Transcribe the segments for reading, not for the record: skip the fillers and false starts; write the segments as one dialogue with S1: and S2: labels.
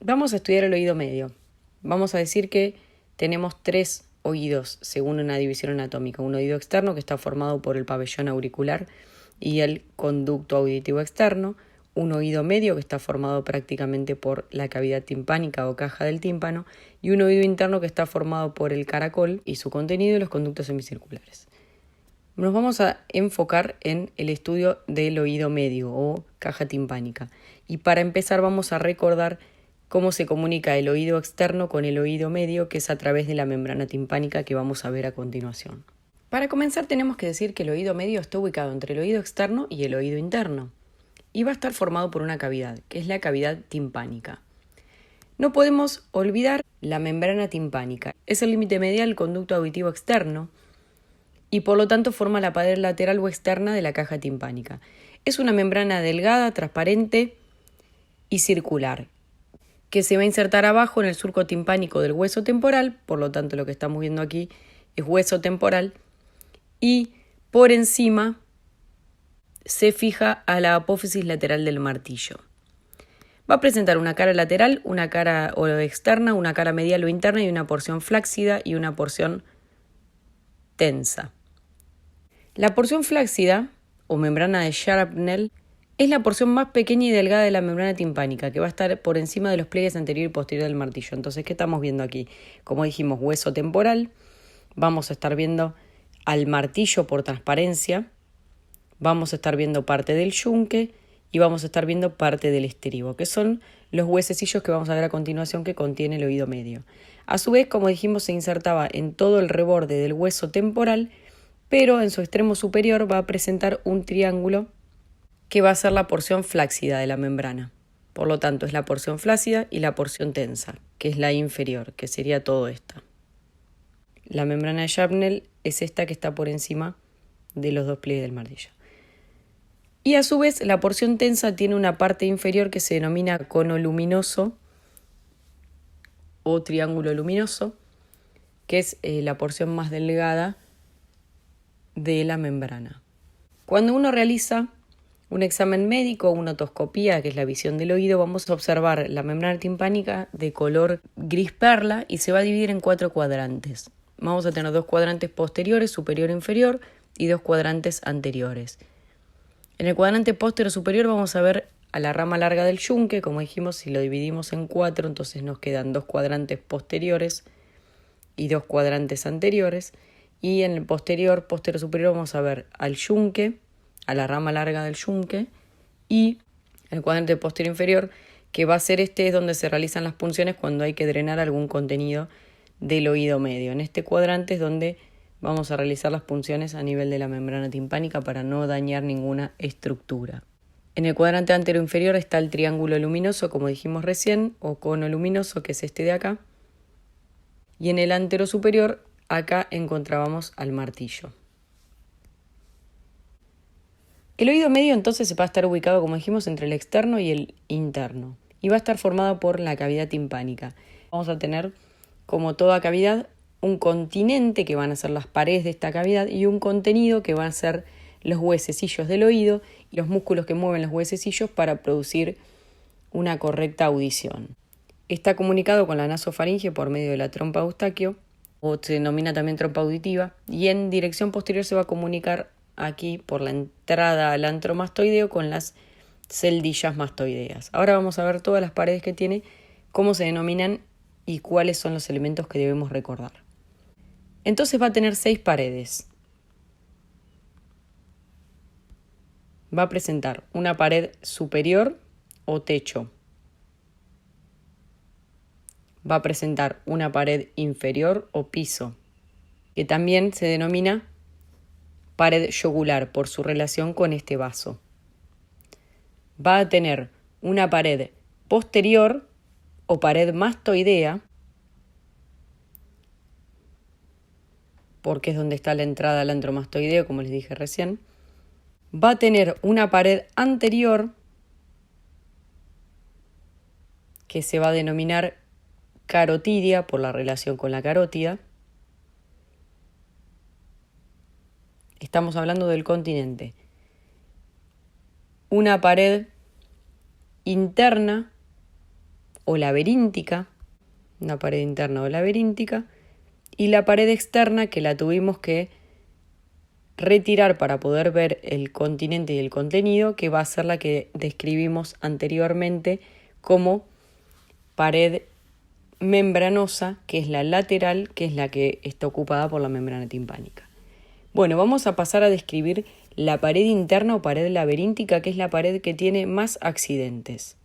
S1: Vamos a estudiar el oído medio. Vamos a decir que tenemos 3 oídos según una división anatómica. Un oído externo que está formado por el pabellón auricular y el conducto auditivo externo. Un oído medio que está formado prácticamente por la cavidad timpánica o caja del tímpano. Y un oído interno que está formado por el caracol y su contenido y los conductos semicirculares. Nos vamos a enfocar en el estudio del oído medio o caja timpánica. Y para empezar vamos a recordar cómo se comunica el oído externo con el oído medio, que es a través de la membrana timpánica que vamos a ver a continuación. Para comenzar tenemos que decir que el oído medio está ubicado entre el oído externo y el oído interno y va a estar formado por una cavidad, que es la cavidad timpánica. No podemos olvidar la membrana timpánica. Es el límite medial del conducto auditivo externo y por lo tanto forma la pared lateral o externa de la caja timpánica. Es una membrana delgada, transparente y circular, que se va a insertar abajo en el surco timpánico del hueso temporal, por lo tanto lo que estamos viendo aquí es hueso temporal, y por encima se fija a la apófisis lateral del martillo. Va a presentar una cara lateral, una cara externa, una cara medial o interna y una porción flácida y una porción tensa. La porción flácida, o membrana de Shrapnel, es la porción más pequeña y delgada de la membrana timpánica, que va a estar por encima de los pliegues anterior y posterior del martillo. Entonces, ¿qué estamos viendo aquí? Como dijimos, hueso temporal. Vamos a estar viendo al martillo por transparencia. Vamos a estar viendo parte del yunque y vamos a estar viendo parte del estribo, que son los huesecillos que vamos a ver a continuación que contiene el oído medio. A su vez, como dijimos, se insertaba en todo el reborde del hueso temporal, pero en su extremo superior va a presentar un triángulo que va a ser la porción flácida de la membrana. Por lo tanto, es la porción flácida y la porción tensa, que es la inferior, que sería todo esta. La membrana de Shrapnel es esta que está por encima de los dos pliegues del martillo. Y a su vez, la porción tensa tiene una parte inferior que se denomina cono luminoso o triángulo luminoso, que es la porción más delgada de la membrana. Cuando uno realiza un examen médico, una otoscopía, que es la visión del oído, vamos a observar la membrana timpánica de color gris perla y se va a dividir en 4 cuadrantes. Vamos a tener 2 cuadrantes posteriores, superior e inferior, y 2 cuadrantes anteriores. En el cuadrante posterior superior vamos a ver a la rama larga del yunque. Como dijimos, si lo dividimos en 4, entonces nos quedan 2 cuadrantes posteriores y 2 cuadrantes anteriores. Y en el posterior superior vamos a ver al yunque, a la rama larga del yunque, y el cuadrante posterior inferior, que va a ser es donde se realizan las punciones cuando hay que drenar algún contenido del oído medio. En este cuadrante es donde vamos a realizar las punciones a nivel de la membrana timpánica para no dañar ninguna estructura. En el cuadrante anterior inferior está el triángulo luminoso, como dijimos recién, o cono luminoso, que es este de acá. Y en el antero superior, acá encontrábamos al martillo. El oído medio entonces va a estar ubicado, como dijimos, entre el externo y el interno. Y va a estar formado por la cavidad timpánica. Vamos a tener, como toda cavidad, un continente, que van a ser las paredes de esta cavidad, y un contenido, que van a ser los huesecillos del oído y los músculos que mueven los huesecillos para producir una correcta audición. Está comunicado con la nasofaringe por medio de la trompa Eustaquio, o se denomina también trompa auditiva, y en dirección posterior se va a comunicar aquí por la entrada al antro mastoideo con las celdillas mastoideas. Ahora vamos a ver todas las paredes que tiene, cómo se denominan y cuáles son los elementos que debemos recordar. Entonces va a tener 6 paredes. Va a presentar una pared superior o techo. Va a presentar una pared inferior o piso, que también se denomina pared yogular por su relación con este vaso. Va a tener una pared posterior o pared mastoidea, porque es donde está la entrada al antro mastoideo, como les dije recién. Va a tener una pared anterior, que se va a denominar carotidia por la relación con la carótida. Estamos hablando del continente. Una pared interna o laberíntica, una pared interna o laberíntica, y la pared externa que la tuvimos que retirar para poder ver el continente y el contenido, que va a ser la que describimos anteriormente como pared membranosa, que es la lateral, que es la que está ocupada por la membrana timpánica. Bueno, vamos a pasar a describir la pared interna o pared laberíntica, que es la pared que tiene más accidentes.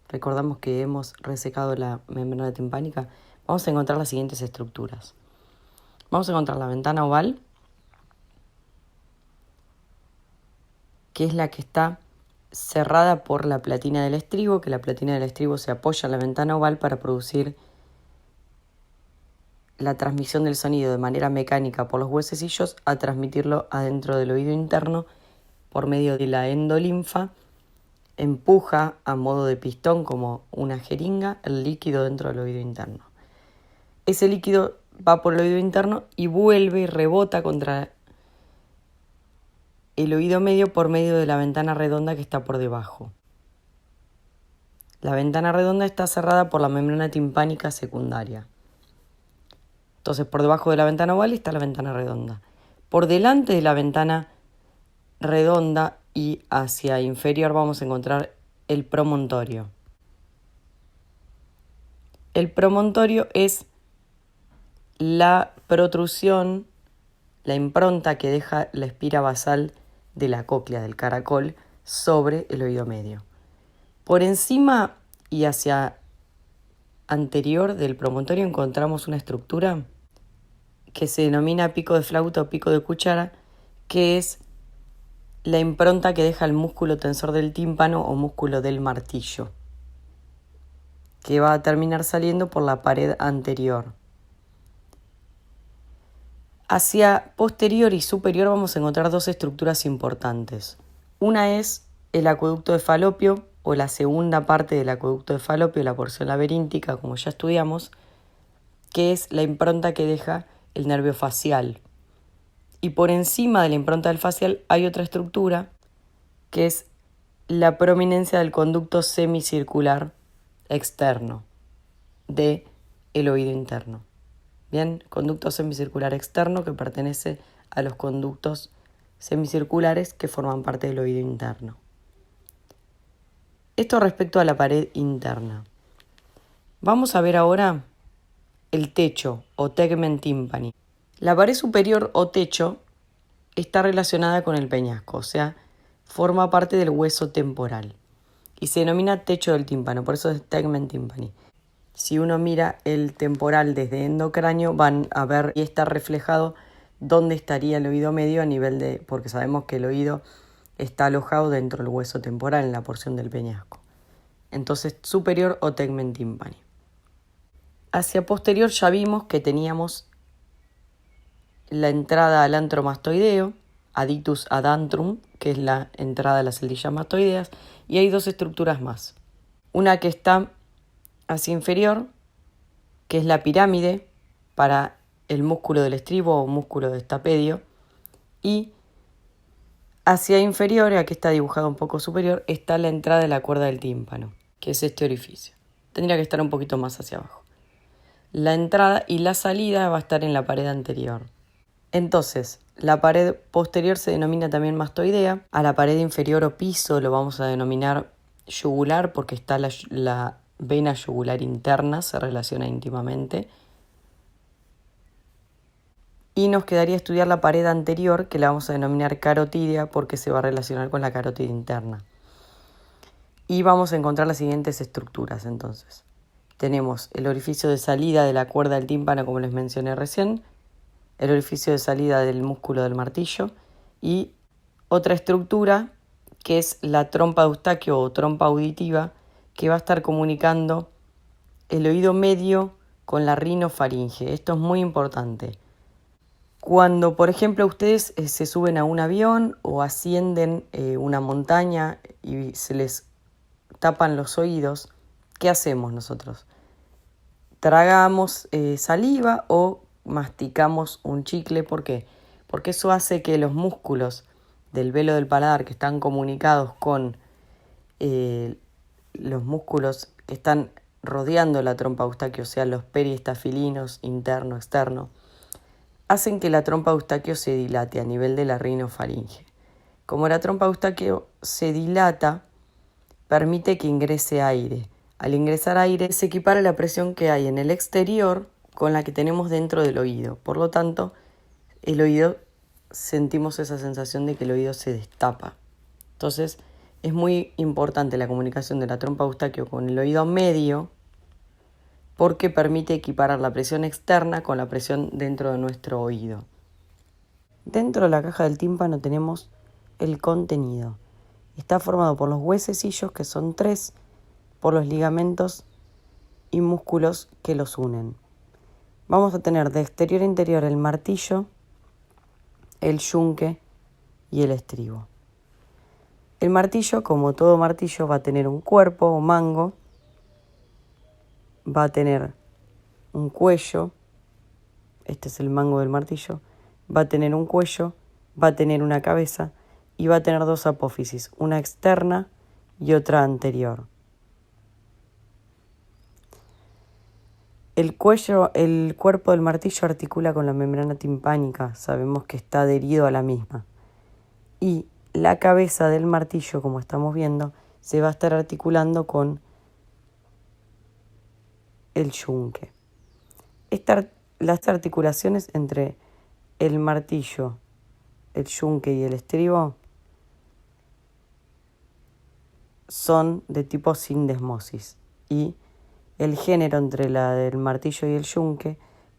S1: Recordamos que hemos resecado la membrana timpánica. Vamos a encontrar las siguientes estructuras. Vamos a encontrar la ventana oval, que es la que está cerrada por la platina del estribo, que la platina del estribo se apoya en la ventana oval para producir la transmisión del sonido de manera mecánica por los huesecillos a transmitirlo adentro del oído interno por medio de la endolinfa. Empuja a modo de pistón como una jeringa el líquido dentro del oído interno. Ese líquido va por el oído interno y vuelve y rebota contra el oído medio por medio de la ventana redonda que está por debajo. La ventana redonda está cerrada por la membrana timpánica secundaria. Entonces, por debajo de la ventana oval está la ventana redonda. Por delante de la ventana redonda y hacia inferior vamos a encontrar el promontorio. El promontorio es la protrusión, la impronta que deja la espira basal de la cóclea del caracol sobre el oído medio. Por encima y hacia anterior del promontorio encontramos una estructura que se denomina pico de flauta o pico de cuchara, que es la impronta que deja el músculo tensor del tímpano o músculo del martillo, que va a terminar saliendo por la pared anterior. Hacia posterior y superior vamos a encontrar dos estructuras importantes. Una es el acueducto de Falopio, o la segunda parte del acueducto de Falopio, la porción laberíntica, como ya estudiamos, que es la impronta que deja el nervio facial. Y por encima de la impronta del facial hay otra estructura, que es la prominencia del conducto semicircular externo del oído interno. Bien, conducto semicircular externo que pertenece a los conductos semicirculares que forman parte del oído interno. Esto respecto a la pared interna. Vamos a ver ahora el techo o tegmen tympani. La pared superior o techo está relacionada con el peñasco, o sea, forma parte del hueso temporal y se denomina techo del tímpano, por eso es tegmen tympani. Si uno mira el temporal desde endocráneo, van a ver y está reflejado dónde estaría el oído medio a nivel de, porque sabemos que el oído está alojado dentro del hueso temporal, en la porción del peñasco. Entonces, superior o tegmen tympani. Hacia posterior ya vimos que teníamos la entrada al antro mastoideo, aditus ad antrum, que es la entrada a las celdillas mastoideas, y hay dos estructuras más. Una que está hacia inferior, que es la pirámide para el músculo del estribo o músculo de estapedio, y hacia inferior, aquí está dibujado un poco superior, está la entrada de la cuerda del tímpano, que es este orificio. Tendría que estar un poquito más hacia abajo. La entrada y la salida va a estar en la pared anterior. Entonces, la pared posterior se denomina también mastoidea. A la pared inferior o piso lo vamos a denominar yugular porque está la vena yugular interna, se relaciona íntimamente. Y nos quedaría estudiar la pared anterior, que la vamos a denominar carotídea porque se va a relacionar con la carótida interna. Y vamos a encontrar las siguientes estructuras entonces. Tenemos el orificio de salida de la cuerda del tímpano, como les mencioné recién, el orificio de salida del músculo del martillo y otra estructura que es la trompa de Eustaquio o trompa auditiva, que va a estar comunicando el oído medio con la rinofaringe. Esto es muy importante. Cuando, por ejemplo, ustedes se suben a un avión o ascienden una montaña y se les tapan los oídos, ¿qué hacemos nosotros? Tragamos saliva o masticamos un chicle. ¿Por qué? Porque eso hace que los músculos del velo del paladar que están comunicados con los músculos que están rodeando la trompa Eustaquio, o sea, los periestafilinos, interno, externo, hacen que la trompa Eustaquio se dilate a nivel de la rinofaringe. Como la trompa Eustaquio se dilata, permite que ingrese aire. Al ingresar aire se equipara la presión que hay en el exterior con la que tenemos dentro del oído. Por lo tanto, el oído, sentimos esa sensación de que el oído se destapa. Entonces, es muy importante la comunicación de la trompa Eustaquio con el oído medio porque permite equiparar la presión externa con la presión dentro de nuestro oído. Dentro de la caja del tímpano tenemos el contenido. Está formado por los huesecillos, que son 3, por los ligamentos y músculos que los unen. Vamos a tener de exterior a interior el martillo, el yunque y el estribo. El martillo, como todo martillo, va a tener un cuerpo o mango, va a tener un cuello, este es el mango del martillo, va a tener un cuello, va a tener una cabeza y va a tener 2 apófisis, una externa y otra anterior. El cuerpo del martillo articula con la membrana timpánica, sabemos que está adherido a la misma. Y la cabeza del martillo, como estamos viendo, se va a estar articulando con el yunque. Las articulaciones entre el martillo, el yunque y el estribo son de tipo sindesmosis y el género entre la del martillo y el yunque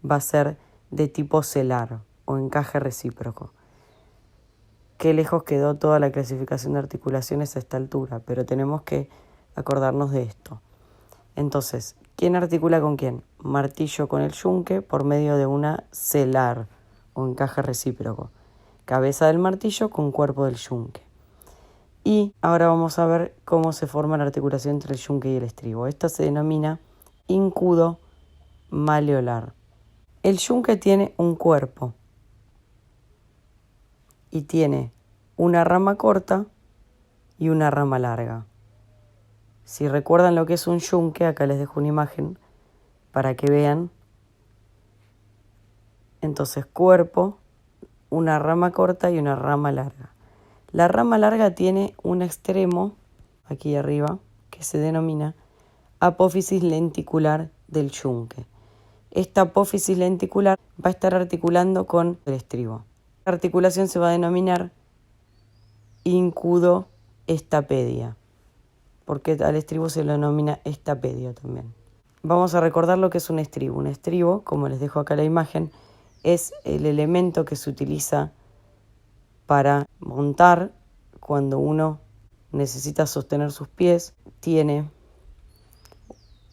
S1: va a ser de tipo celar o encaje recíproco. Qué lejos quedó toda la clasificación de articulaciones a esta altura, pero tenemos que acordarnos de esto. Entonces, ¿quién articula con quién? Martillo con el yunque por medio de una celar o encaje recíproco. Cabeza del martillo con cuerpo del yunque. Y ahora vamos a ver cómo se forma la articulación entre el yunque y el estribo. Esta se denomina incudo maleolar. El yunque tiene un cuerpo y tiene una rama corta y una rama larga. Si recuerdan lo que es un yunque, acá les dejo una imagen para que vean. Entonces, cuerpo, una rama corta y una rama larga. La rama larga tiene un extremo, aquí arriba, que se denomina apófisis lenticular del yunque. Esta apófisis lenticular va a estar articulando con el estribo. La articulación se va a denominar incudoestapedia, porque al estribo se lo denomina estapedio también. Vamos a recordar lo que es un estribo. Un estribo, como les dejo acá la imagen, es el elemento que se utiliza para montar cuando uno necesita sostener sus pies. Tiene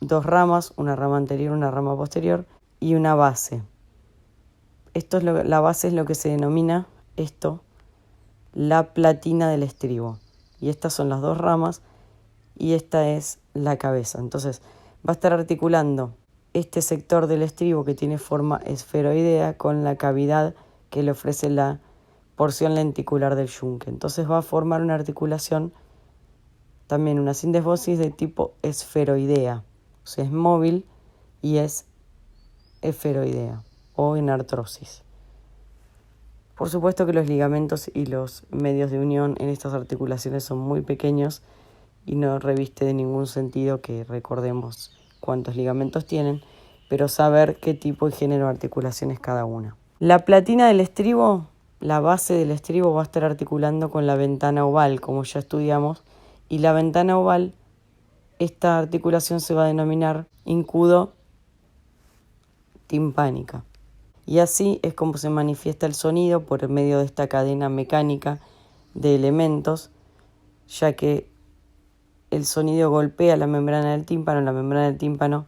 S1: 2 ramas, una rama anterior, una rama posterior y una base. La base es lo que se denomina la platina del estribo. Y estas son las 2 ramas y esta es la cabeza. Entonces va a estar articulando este sector del estribo que tiene forma esferoidea con la cavidad que le ofrece la porción lenticular del yunque. Entonces va a formar una articulación, también una sindesmosis de tipo esferoidea. O sea, es móvil y es esferoidea o en artrosis. Por supuesto que los ligamentos y los medios de unión en estas articulaciones son muy pequeños y no reviste de ningún sentido que recordemos cuántos ligamentos tienen, pero saber qué tipo y género de articulación es cada una. La platina del estribo, la base del estribo, va a estar articulando con la ventana oval, como ya estudiamos, y la ventana oval, esta articulación se va a denominar incudo timpánica. Y así es como se manifiesta el sonido por medio de esta cadena mecánica de elementos, ya que el sonido golpea la membrana del tímpano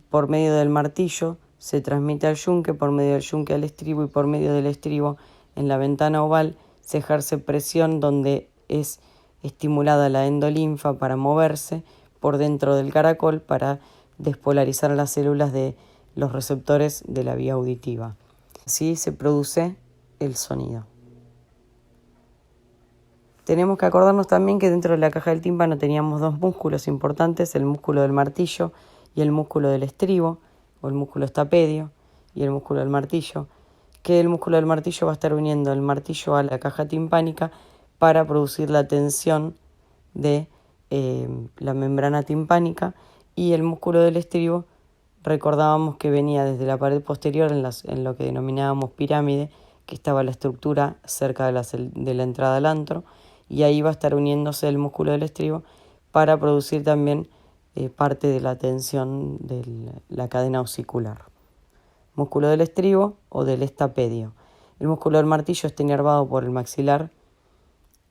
S1: por medio del martillo se transmite al yunque, por medio del yunque al estribo y por medio del estribo en la ventana oval se ejerce presión donde es estimulada la endolinfa para moverse por dentro del caracol para despolarizar las células de los receptores de la vía auditiva. Así se produce el sonido. Tenemos que acordarnos también que dentro de la caja del tímpano teníamos dos músculos importantes, el músculo del martillo y el músculo del estribo, o el músculo estapedio y el músculo del martillo, que el músculo del martillo va a estar uniendo el martillo a la caja timpánica para producir la tensión de la membrana timpánica, y el músculo del estribo recordábamos que venía desde la pared posterior en lo que denominábamos pirámide, que estaba la estructura cerca de la entrada al antro, y ahí va a estar uniéndose el músculo del estribo para producir también parte de la tensión de la cadena osicular. Músculo del estribo o del estapedio. El músculo del martillo está inervado por el maxilar,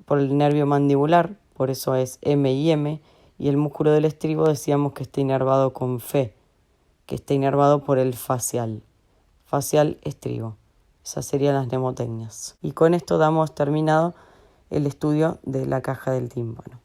S1: por el nervio mandibular, por eso es M y M, y el músculo del estribo decíamos que está inervado con F, que está inervado por el facial estribo. Esas serían las mnemotecnias. Y con esto damos terminado el estudio de la caja del tímpano.